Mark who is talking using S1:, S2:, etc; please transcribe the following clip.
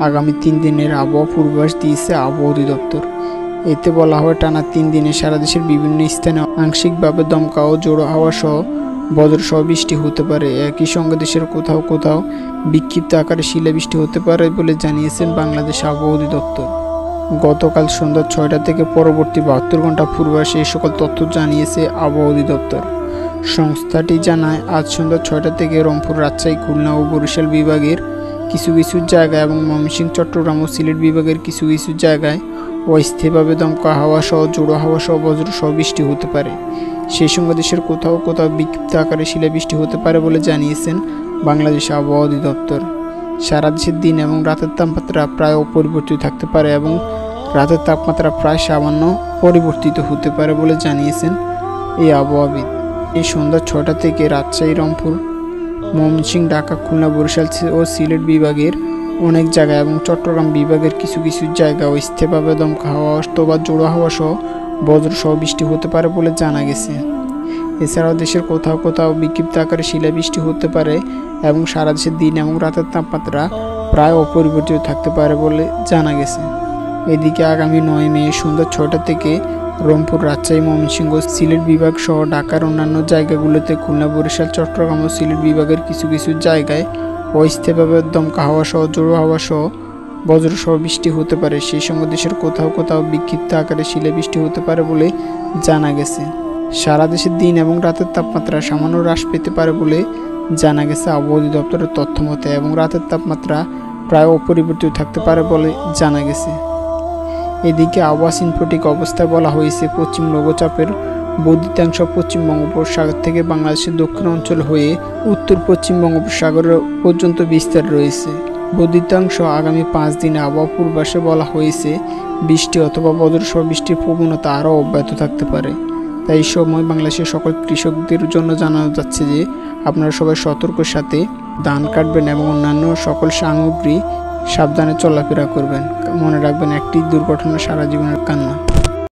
S1: আগামী 3 দিনের আবহাওয়া পূর্বাভাস দিয়েছে আবহাওয়া অধিদপ্তর। এতে বলা হয় টানা 3 দিনে সারা দেশের বিভিন্ন স্থানে আংশিকভাবে দমকা ও জোড়ো হাওয়া সহ বজ্রসহ বৃষ্টি হতে পারে। একই সঙ্গে দেশের কোথাও কোথাও বিক্ষিপ্ত আকারে শিলাবৃষ্টি হতে পারে বলে জানিয়েছেন বাংলাদেশ আবহাওয়া অধিদপ্তর। গতকাল সন্ধ্যা 6টা থেকে পরবর্তী 72 ঘন্টা পূর্বাভাসে এই সকল তথ্য জানিয়েছে আবহাওয়া অধিদপ্তর। সংস্থাটি জানায়, আজ সন্ধ্যা 6টা থেকে রংপুর, রাজশাহী, খুলনা ও বরিশাল বিভাগের কিছু কিছু জায়গায় এবং ময়মনসিংহ, চট্টগ্রাম ও সিলেট বিভাগের কিছু কিছু জায়গায় অস্থায়ীভাবে দমকা হাওয়া সহ জোড়ো হাওয়া সহ বজ্রসহ বৃষ্টি হতে পারে। সেই সঙ্গে দেশের কোথাও কোথাও বিক্ষিপ্ত আকারে শিলাবৃষ্টি হতে পারে বলে জানিয়েছেন বাংলাদেশ আবহাওয়া অধিদপ্তর। সারা দেশের দিন এবং রাতের তাপমাত্রা প্রায় অপরিবর্তিত থাকতে পারে এবং রাতের তাপমাত্রা প্রায় সামান্য পরিবর্তিত হতে পারে বলে জানিয়েছেন এই আবহাওয়াবিদ। এই সন্ধ্যা 6টা থেকে রাজশাহী, রংপুর, ময়মনসিংহ, ঢাকা, খুলনা, বরিশাল ও সিলেট বিভাগের অনেক জায়গায় এবং চট্টগ্রাম বিভাগের কিছু কিছু জায়গায় অস্থায়ীভাবে দমকা হাওয়া অথবা জোড়ো হাওয়া সহ বজ্রসহ বৃষ্টি হতে পারে বলে জানা গেছে। এছাড়াও দেশের কোথাও কোথাও বিক্ষিপ্ত আকারে শিলাবৃষ্টি হতে পারে এবং সারা দেশের দিন এবং রাতের তাপমাত্রা প্রায় অপরিবর্তিত থাকতে পারে বলে জানা গেছে। এদিকে আগামী 9 মে সন্ধ্যা 6টা থেকে রংপুর, রাজশাহী, ময়মনসিংহ, সিলেট বিভাগ সহ ঢাকার অন্যান্য জায়গাগুলোতে, খুলনা, বরিশাল, চট্টগ্রাম ও সিলেট বিভাগের কিছু কিছু জায়গায় অস্থায়ীভাবে দমকা হাওয়া সহ জোড়ো হাওয়া সহ বজ্রসহ বৃষ্টি হতে পারে। সেই সঙ্গে দেশের কোথাও কোথাও বিক্ষিপ্ত আকারে শিলাবৃষ্টি হতে পারে বলে জানা গেছে। সারা দেশের দিন এবং রাতের তাপমাত্রা সামান্য হ্রাস পেতে পারে বলে জানা গেছে আবহাওয়া অধিদপ্তরের তথ্য মতে, এবং রাতের তাপমাত্রা প্রায় অপরিবর্তিত থাকতে পারে বলে জানা গেছে। এদিকে আবহাওয়া সিনফ্রোটিক অবস্থায় বলা হয়েছে, পশ্চিম লঘুচাপের বর্ধিতাংশ পশ্চিম বঙ্গোপসাগর থেকে বাংলাদেশের দক্ষিণ অঞ্চল হয়ে উত্তর পশ্চিম বঙ্গোপসাগর পর্যন্ত বিস্তার রয়েছে। বর্ধিতাংশ আগামী 5 দিনে আবহাওয়া পূর্বাভাসে বলা হয়েছে বৃষ্টি অথবা বজ্রসহ বৃষ্টির প্রবণতা আরও অব্যাহত থাকতে পারে। তাই এই সময় বাংলাদেশের সকল কৃষকদের জন্য জানানো যাচ্ছে যে আপনারা সবাই সতর্কের সাথে ধান কাটবেন এবং অন্যান্য সকল সামগ্রী সাবধানে চলাফেরা করবেন। মনে রাখবেন, একটি দুর্ঘটনা সারা জীবনের কান্না।